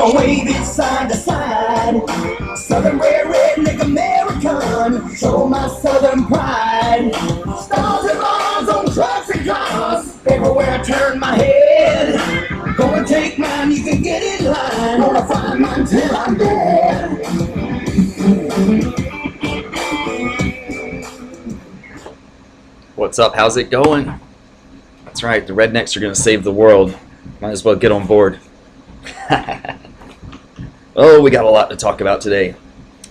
I'll wave it side to side. Southern red, redneck American, show my southern pride. Stars and bars on trucks and cars, everywhere I turn my head. Gonna take mine, you can get in line. Gonna find mine till I'm dead. What's up? How's it going? That's right, the rednecks are going to save the world. Might as well get on board. Oh, we got a lot to talk about today.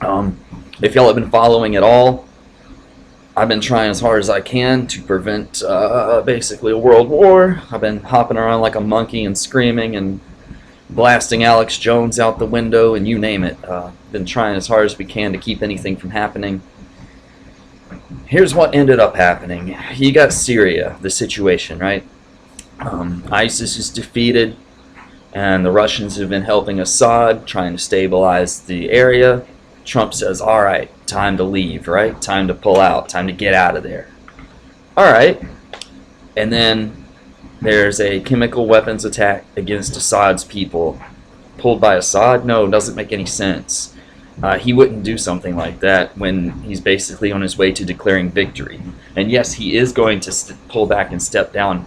If y'all have been following at all, I've been trying as hard as I can to prevent basically a world war. I've been hopping around like a monkey and screaming and blasting Alex Jones out the window and you name it. Been trying as hard as we can to keep anything from happening. Here's what ended up happening. You got Syria, the situation, right? ISIS is defeated, and the Russians have been helping Assad, trying to stabilize the area. Trump says, all right, time to leave, right? Time to pull out, time to get out of there. All right. And then there's a chemical weapons attack against Assad's people. Pulled by Assad? No, doesn't make any sense. He wouldn't do something like that when he's basically on his way to declaring victory. And yes, he is going to pull back and step down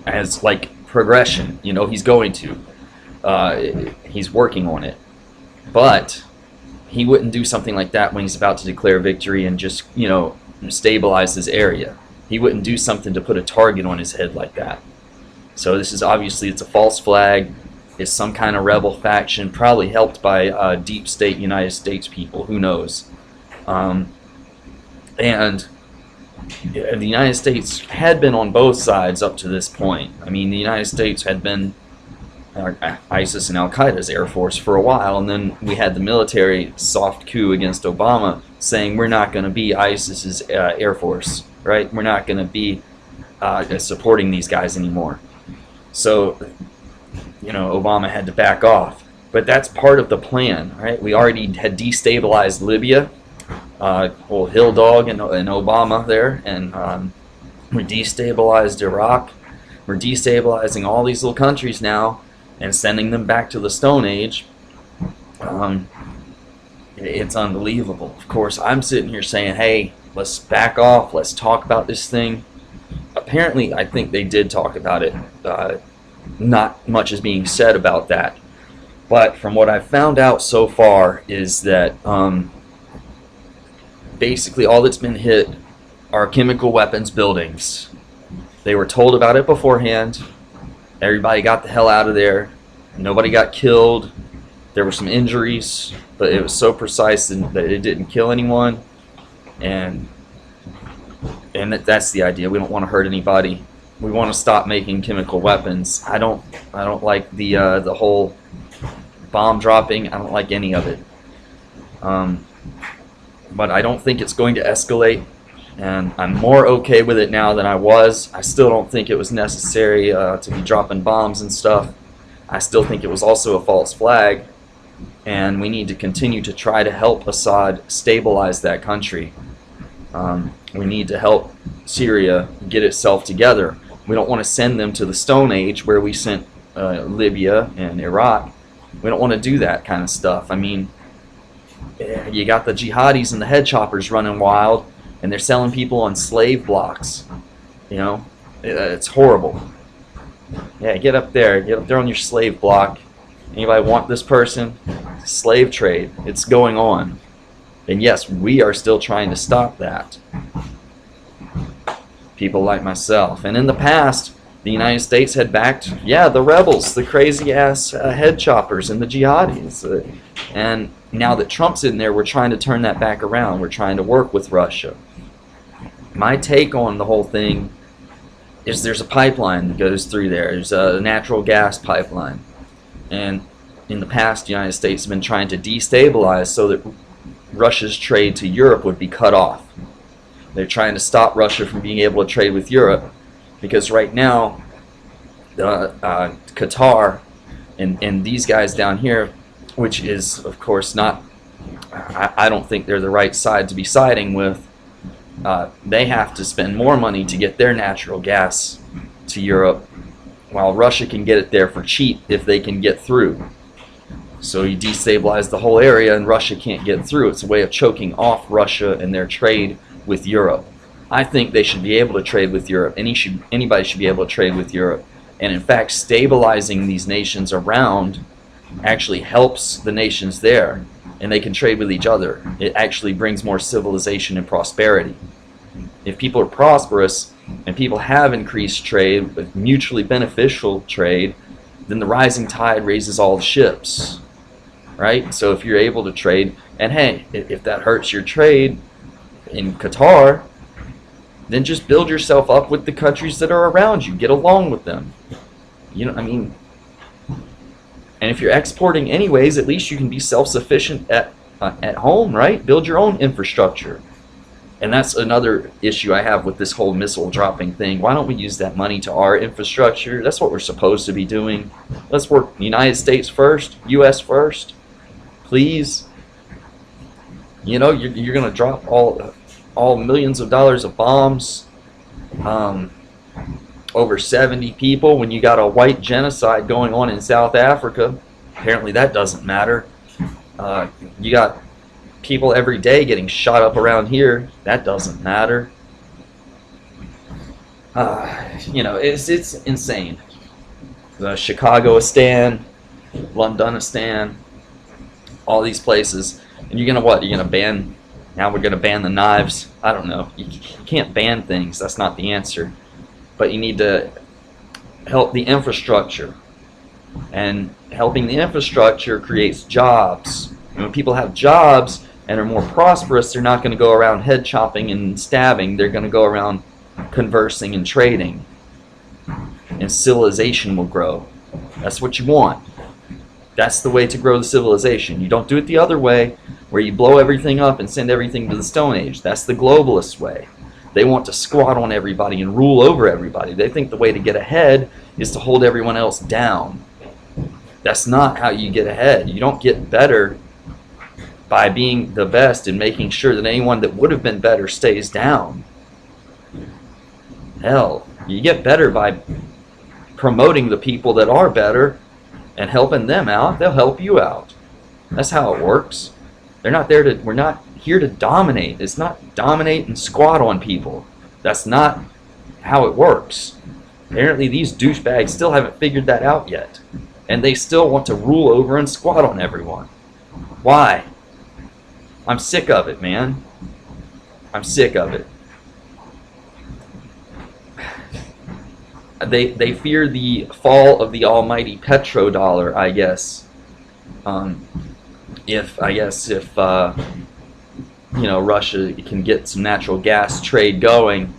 as like progression. You know, he's going to. He's working on it. But he wouldn't do something like that when he's about to declare victory and just, you know, stabilize his area. He wouldn't do something to put a target on his head like that. So this is obviously, it's a false flag. Is some kind of rebel faction, probably helped by deep state United States people, who knows. And the United States had been on both sides up to this point. I mean, the United States had been ISIS and Al-Qaeda's air force for a while, and then we had the military soft coup against Obama saying we're not going to be ISIS's air force, right? We're not going to be supporting these guys anymore. So, you know, Obama had to back off. But that's part of the plan, right? We already had destabilized Libya, old Hill Dog and Obama there, and we destabilized Iraq. We're destabilizing all these little countries now and sending them back to the Stone Age. It's unbelievable. Of course, I'm sitting here saying, hey, let's back off, let's talk about this thing. Apparently, I think they did talk about it. Not much is being said about that, but from what I've found out so far is that basically all that's been hit are chemical weapons buildings. They were told about it beforehand. Everybody got the hell out of there. Nobody got killed. There were some injuries, but it was so precise that it didn't kill anyone, and that's the idea. We don't want to hurt anybody. We want to stop making chemical weapons. I don't like the whole bomb dropping. I don't like any of it. But I don't think it's going to escalate, and I'm more okay with it now than I was. I still don't think it was necessary to be dropping bombs and stuff. I still think it was also a false flag, and we need to continue to try to help Assad stabilize that country. We need to help Syria get itself together. We don't want to send them to the Stone Age where we sent Libya and Iraq. We don't want to do that kind of stuff. I mean, you got the jihadis and the head choppers running wild, and they're selling people on slave blocks. You know, it's horrible. Yeah, get up there on your slave block. Anybody want this person? Slave trade. It's going on. And yes, we are still trying to stop that. People like myself. And in the past, the United States had backed, the rebels, the crazy-ass head choppers and the jihadis. And now that Trump's in there, we're trying to turn that back around. We're trying to work with Russia. My take on the whole thing is there's a pipeline that goes through there. There's a natural gas pipeline. And in the past, the United States has been trying to destabilize so that Russia's trade to Europe would be cut off. They're trying to stop Russia from being able to trade with Europe, because right now, Qatar and these guys down here, which is, of course, not, I don't think they're the right side to be siding with. They have to spend more money to get their natural gas to Europe, while Russia can get it there for cheap if they can get through. So you destabilize the whole area and Russia can't get through. It's a way of choking off Russia and their trade with Europe. I think they should be able to trade with Europe. Anybody should be able to trade with Europe. And in fact, stabilizing these nations around actually helps the nations there, and they can trade with each other. It actually brings more civilization and prosperity. If people are prosperous and people have increased trade, with mutually beneficial trade, then the rising tide raises all the ships, right? So if you're able to trade, and hey, if that hurts your trade in Qatar, then just build yourself up with the countries that are around you. Get along with them. You know, I mean, and if you're exporting anyways, at least you can be self-sufficient at home, right? Build your own infrastructure. And that's another issue I have with this whole missile dropping thing. Why don't we use that money to our infrastructure? That's what we're supposed to be doing. Let's work United States first, U.S. first, please. You know, you're going to drop all millions of dollars of bombs, over 70 people when you got a white genocide going on in South Africa. Apparently that doesn't matter. You got people every day getting shot up around here. That doesn't matter. You know, it's insane. The Chicagoistan, Londonistan, all these places. And you're gonna what? You're gonna ban? Now we're gonna ban the knives? I don't know. You can't ban things. That's not the answer. But you need to help the infrastructure. And helping the infrastructure creates jobs. And when people have jobs and are more prosperous, they're not going to go around head chopping and stabbing. They're going to go around conversing and trading. And civilization will grow. That's what you want. That's the way to grow the civilization. You don't do it the other way, where you blow everything up and send everything to the Stone Age. That's the globalist way. They want to squat on everybody and rule over everybody. They think the way to get ahead is to hold everyone else down. That's not how you get ahead. You don't get better by being the best and making sure that anyone that would have been better stays down. Hell, you get better by promoting the people that are better and helping them out. They'll help you out. That's how it works. We're not here to dominate. It's not dominate and squat on people. That's not how it works. Apparently these douchebags still haven't figured that out yet. And they still want to rule over and squat on everyone. Why? I'm sick of it, man. I'm sick of it. They fear the fall of the almighty petrodollar, I guess. If you know, Russia can get some natural gas trade going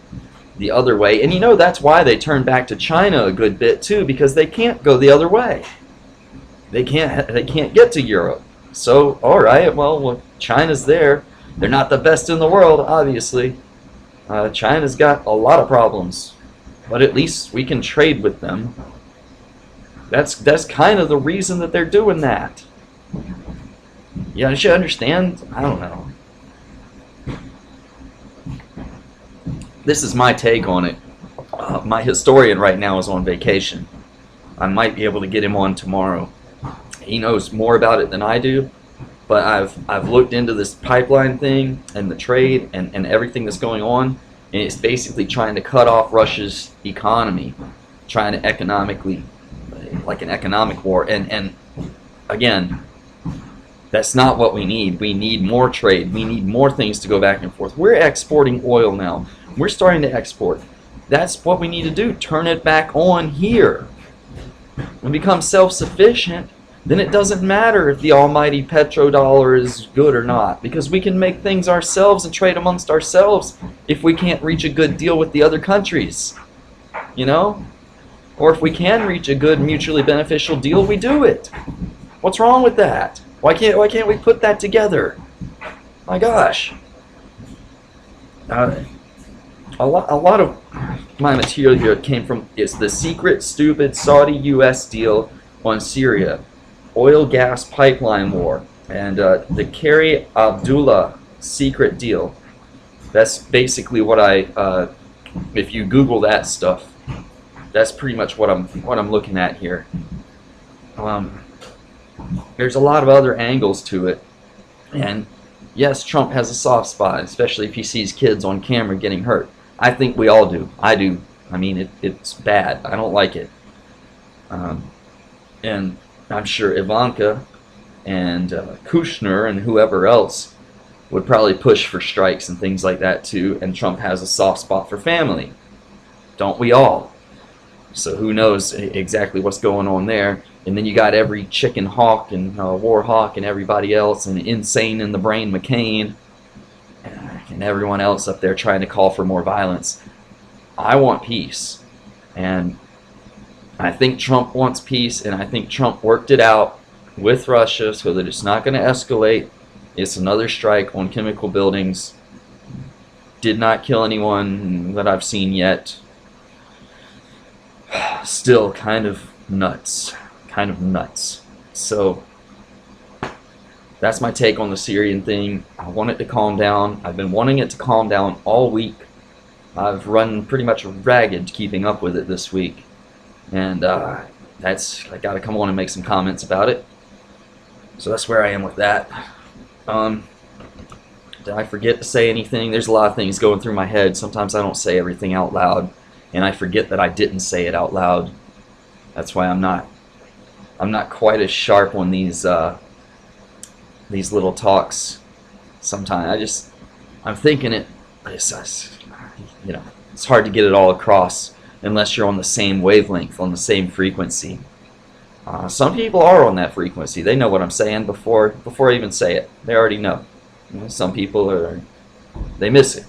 the other way. And you know, that's why they turned back to China a good bit too, because they can't go the other way. They can't get to Europe. So, all right, well, China's there. They're not the best in the world, obviously. China's got a lot of problems, but at least we can trade with them. That's kind of the reason that they're doing that. Yeah, you should understand. I don't know. This is my take on it. My historian right now is on vacation. I might be able to get him on tomorrow. He knows more about it than I do, but I've looked into this pipeline thing and the trade and everything that's going on, and it's basically trying to cut off Russia's economy, trying to economically, like an economic war. And again, that's not what we need. We need more trade. We need more things to go back and forth. We're exporting oil now. We're starting to export. That's what we need to do. Turn it back on here. When we become self-sufficient, then it doesn't matter if the almighty petrodollar is good or not, because we can make things ourselves and trade amongst ourselves if we can't reach a good deal with the other countries. You know? Or if we can reach a good mutually beneficial deal, we do it. What's wrong with that? Why can't we put that together? My gosh. A lot of my material here came from the secret, stupid Saudi-U.S. deal on Syria, oil gas pipeline war, and the Kerry-Abdullah secret deal. That's basically what if you Google that stuff, that's pretty much what I'm looking at here. There's a lot of other angles to it, and yes, Trump has a soft spot, especially if he sees kids on camera getting hurt. I think we all do. I do. I mean, it's bad. I don't like it. And I'm sure Ivanka and Kushner and whoever else would probably push for strikes and things like that too. And Trump has a soft spot for family. Don't we all? So who knows exactly what's going on there. And then you got every chicken hawk and war hawk and everybody else, and insane in the brain McCain and everyone else up there trying to call for more violence. I want peace, and I think Trump wants peace, and I think Trump worked it out with Russia so that it's not going to escalate. It's another strike on chemical buildings. Did not kill anyone that I've seen yet. Still kind of nuts. Kind of nuts. So that's my take on the Syrian thing. I want it to calm down. I've been wanting it to calm down all week. I've run pretty much ragged keeping up with it this week. And I got to come on and make some comments about it. So that's where I am with that. Did I forget to say anything? There's a lot of things going through my head. Sometimes I don't say everything out loud, and I forget that I didn't say it out loud. That's why I'm not quite as sharp on these little talks. Sometimes I'm thinking it, but it's hard to get it all across unless you're on the same wavelength, on the same frequency. Some people are on that frequency. They know what I'm saying before I even say it. They already know. Some people they miss it.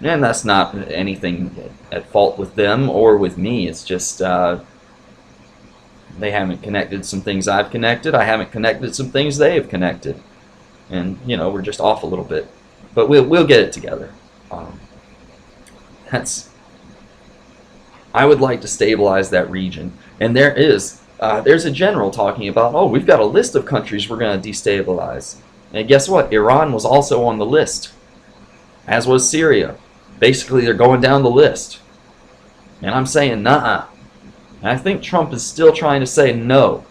And that's not anything at fault with them or with me. It's just they haven't connected some things I've connected. I haven't connected some things they have connected. And, we're just off a little bit. But we'll get it together. I would like to stabilize that region. And there's a general talking about, we've got a list of countries we're going to destabilize. And guess what? Iran was also on the list, as was Syria. Basically, they're going down the list. And I'm saying, nuh-uh. And I think Trump is still trying to say no.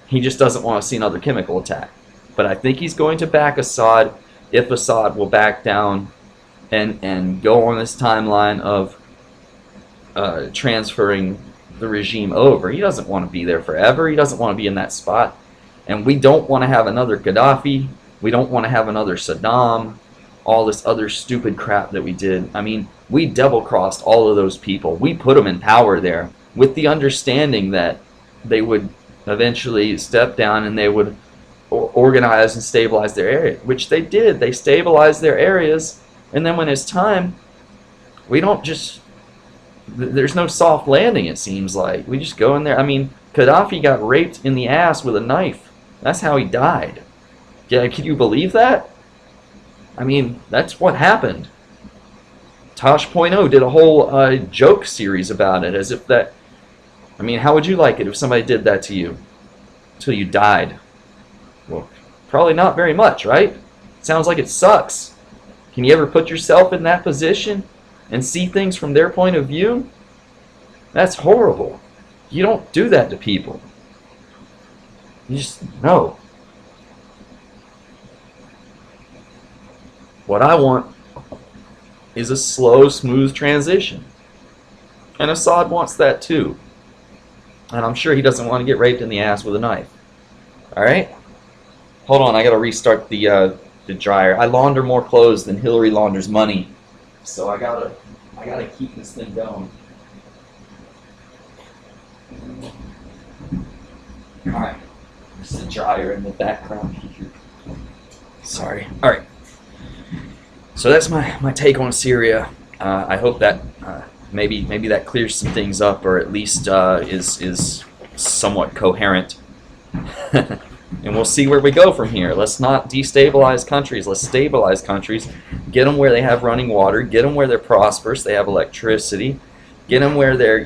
He just doesn't want to see another chemical attack. But I think he's going to back Assad if Assad will back down and go on this timeline of transferring the regime over. He doesn't want to be there forever. He doesn't want to be in that spot. And we don't want to have another Gaddafi. We don't want to have another Saddam. All this other stupid crap that we did. I mean, we double-crossed all of those people. We put them in power there with the understanding that they would eventually step down and they would organize and stabilize their area, which they did. They stabilized their areas, and then when it's time, we don't just... There's no soft landing, it seems like. We just go in there. I mean, Gaddafi got raped in the ass with a knife. That's how he died. Yeah, can you believe that? I mean, that's what happened. Tosh.0 did a whole joke series about it, as if that... I mean, how would you like it if somebody did that to you? Until you died? Well, probably not very much, right? Sounds like it sucks. Can you ever put yourself in that position and see things from their point of view? That's horrible. You don't do that to people. You just, no. What I want is a slow, smooth transition. And Assad wants that too. And I'm sure he doesn't want to get raped in the ass with a knife. Alright? Hold on, I gotta restart the dryer. I launder more clothes than Hillary launders money. So I gotta keep this thing going. Alright. There's the dryer in the background here. Sorry. Alright. So that's my take on Syria. I hope that maybe that clears some things up, or at least is somewhat coherent. And we'll see where we go from here. Let's not destabilize countries. Let's stabilize countries. Get them where they have running water. Get them where they're prosperous. They have electricity. Get them where they're,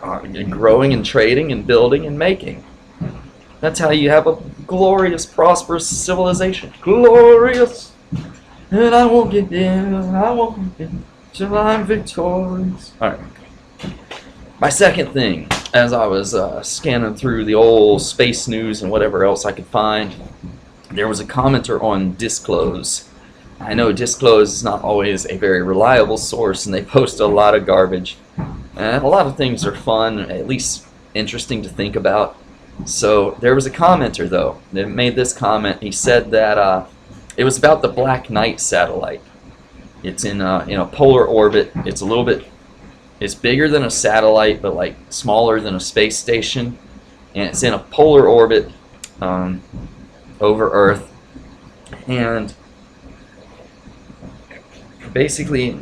growing and trading and building and making. That's how you have a glorious, prosperous civilization. Glorious! And I won't get down. I won't get down. till I'm victorious. All right. My second thing, as I was scanning through the old space news and whatever else I could find, there was a commenter on Disclose. I know Disclose is not always a very reliable source, and they post a lot of garbage. And a lot of things are fun, at least interesting to think about. So there was a commenter, though, that made this comment. He said that it was about the Black Knight satellite. It's in a polar orbit. It's a little bit, it's bigger than a satellite, but like smaller than a space station. And it's in a polar orbit over Earth. And basically,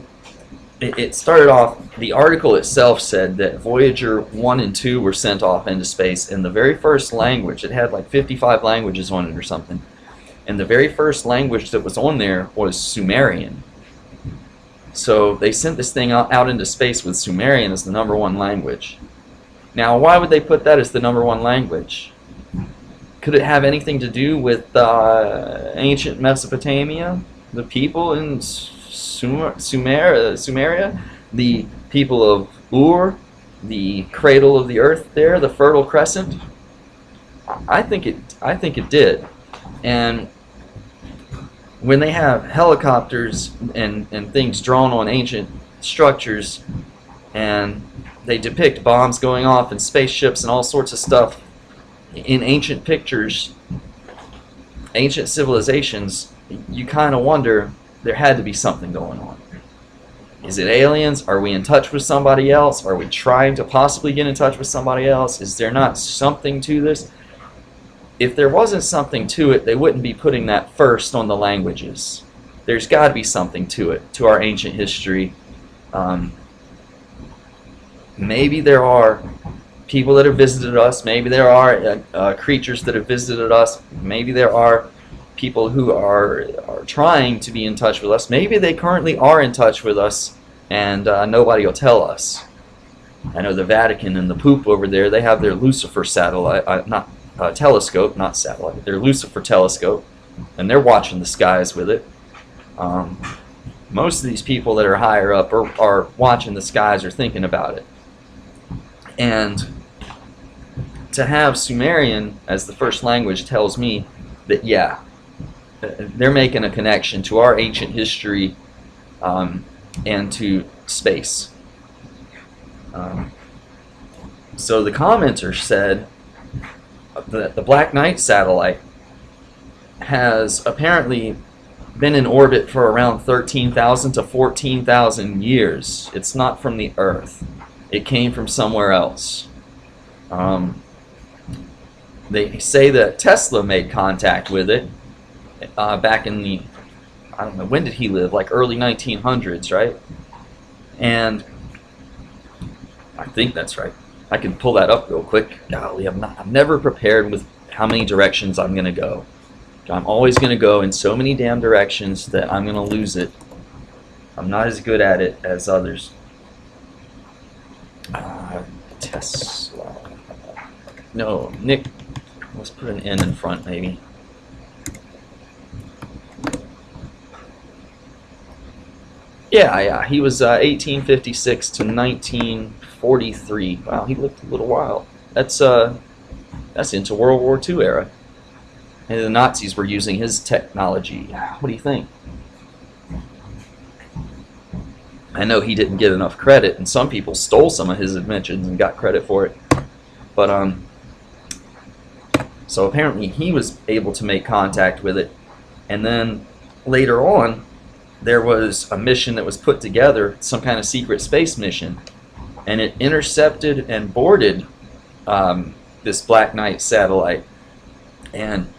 it started off, the article itself said that Voyager 1 and 2 were sent off into space, and the very first language, it had like 55 languages on it or something, and the very first language that was on there was Sumerian. So they sent this thing out into space with Sumerian as the #1 language. Now, why would they put that as the #1 language? Could it have anything to do with ancient Mesopotamia, the people in Sumeria, the people of Ur, the cradle of the earth there, the Fertile Crescent? I think it did. And when they have helicopters and things drawn on ancient structures, and they depict bombs going off and spaceships and all sorts of stuff in ancient pictures, ancient civilizations, you kind of wonder, there had to be something going on. Is it aliens? Are we in touch with somebody else? Are we trying to possibly get in touch with somebody else? Is there not something to this? If there wasn't something to it, they wouldn't be putting that first on the languages. There's got to be something to it, to our ancient history. Maybe there are people that have visited us. Maybe there are creatures that have visited us. Maybe there are people who are trying to be in touch with us. Maybe they currently are in touch with us, and nobody will tell us. I know the Vatican and the Pope over there, they have their Lucifer satellite, telescope, not satellite, their Lucifer telescope, and they're watching the skies with it. Most of these people that are higher up are watching the skies or thinking about it. And to have Sumerian as the first language tells me that, yeah, they're making a connection to our ancient history and to space. So the commenter said that the Black Knight satellite has apparently been in orbit for around 13,000 to 14,000 years. It's not from the Earth. It came from somewhere else. They say that Tesla made contact with it back in the, I don't know, when did he live? Like early 1900s, right? And I think that's right. I can pull that up real quick. Golly, I'm never prepared with how many directions I'm going to go. I'm always going to go in so many damn directions that I'm going to lose it. I'm not as good at it as others. Tesla. No, Nick. Let's put an N in front, maybe. Yeah. He was 1856 to 1943. Wow, he lived a little while. That's into World War II era. And the Nazis were using his technology. What do you think? I know he didn't get enough credit, and some people stole some of his inventions and got credit for it. But so apparently he was able to make contact with it, and then later on, there was a mission that was put together, some kind of secret space mission, and it intercepted and boarded this Black Knight satellite, and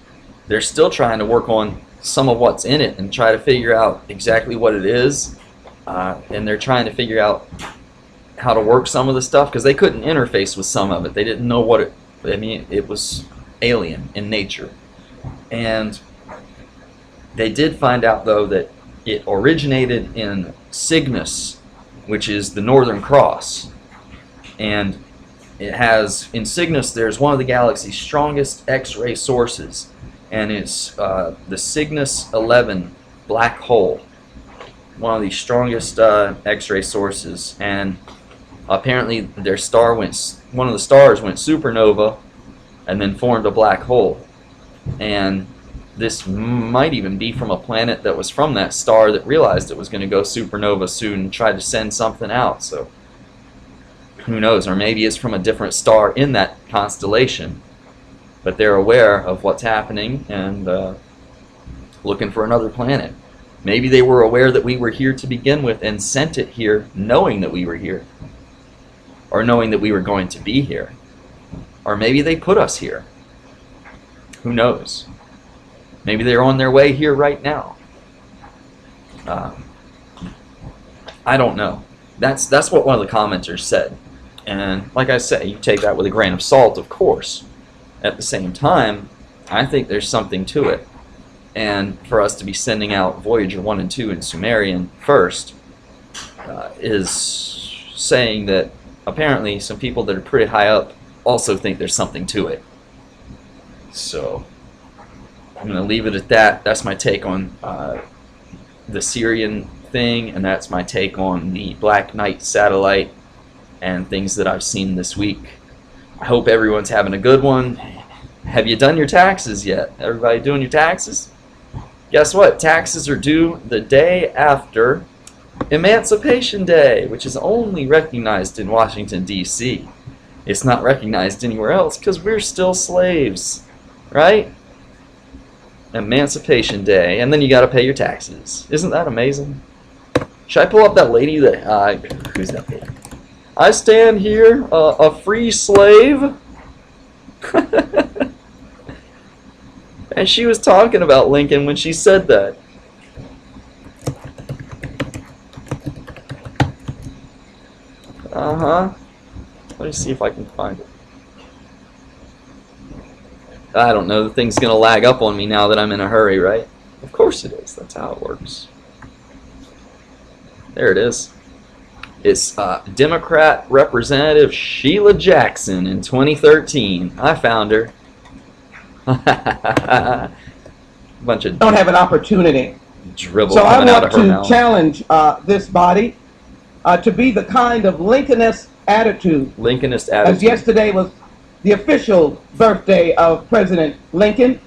they're still trying to work on some of what's in it and try to figure out exactly what it is, and they're trying to figure out how to work some of the stuff, because they couldn't interface with some of it. They didn't know what it was alien in nature. And they did find out, though, that it originated in Cygnus, which is the Northern Cross. And it has, in Cygnus, there's one of the galaxy's strongest X-ray sources, and it's the Cygnus 11 black hole. one of the strongest X-ray sources, and apparently their star one of the stars went supernova and then formed a black hole. And this might even be from a planet that was from that star that realized it was going to go supernova soon and tried to send something out. So who knows? Or maybe it's from a different star in that constellation, but they're aware of what's happening and looking for another planet. Maybe they were aware that we were here to begin with and sent it here knowing that we were here, or knowing that we were going to be here. Or maybe they put us here. Who knows? Maybe they're on their way here right now. I don't know. That's what one of the commenters said. And like I say, you take that with a grain of salt, of course. At the same time, I think there's something to it. And for us to be sending out Voyager 1 and 2 in Sumerian first is saying that apparently some people that are pretty high up also think there's something to it. So I'm going to leave it at that. That's my take on the Syrian thing, and that's my take on the Black Knight satellite and things that I've seen this week. I hope everyone's having a good one. Have you done your taxes yet? Everybody doing your taxes? Guess what? Taxes are due the day after Emancipation Day, which is only recognized in Washington, D.C. It's not recognized anywhere else because we're still slaves, right? Emancipation Day, and then you got to pay your taxes. Isn't that amazing? Should I pull up that lady that, who's that lady? I stand here, a free slave. And she was talking about Lincoln when she said that. Let me see if I can find it. I don't know, the thing's going to lag up on me now that I'm in a hurry, right? Of course it is. That's how it works. There it is. It's Democrat Representative Sheila Jackson in 2013. I found her. Bunch of don't have an opportunity. Dribble so I coming out want of her to mouth. challenge this body to be the kind of Lincolnist attitude. Lincolnist attitude. As yesterday was the official birthday of President Lincoln,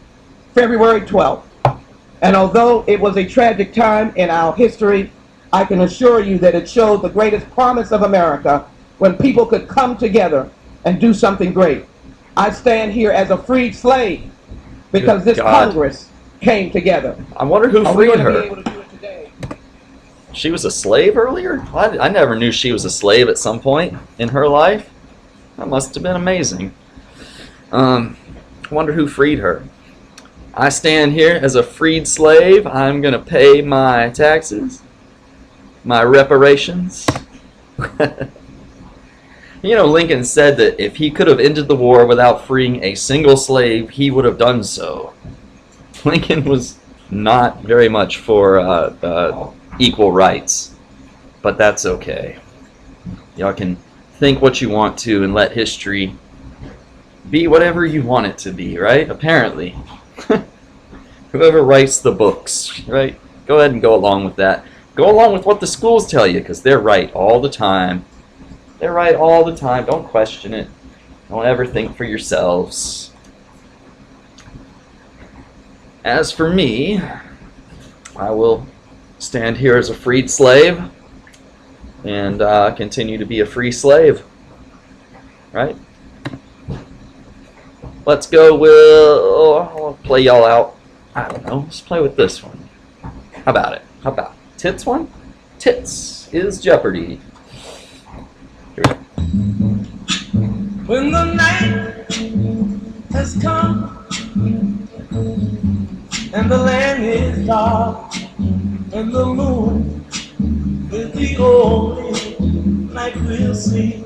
February 12th. And although it was a tragic time in our history, I can assure you that it showed the greatest promise of America when people could come together and do something great. I stand here as a freed slave because this Congress came together. I wonder who Are we freed going to her. be able to do it today? She was a slave earlier? I never knew she was a slave at some point in her life. That must have been amazing. I wonder who freed her. I stand here as a freed slave. I'm going to pay my taxes, my reparations. You know, Lincoln said that if he could have ended the war without freeing a single slave, he would have done so. Lincoln was not very much for equal rights, but that's okay. Y'all can think what you want to and let history be whatever you want it to be, right? Apparently. Whoever writes the books, right? Go ahead and go along with that. Go along with what the schools tell you, because they're right all the time. They're right all the time. Don't question it. Don't ever think for yourselves. As for me, I will stand here as a freed slave and continue to be a free slave. Right? Let's go with... I'll play y'all out. I don't know. Let's play with this one. How about it? How about Tits one? Tits is Jeopardy. Here we go. When the night has come and the land is dark and the moon is the only light we'll see,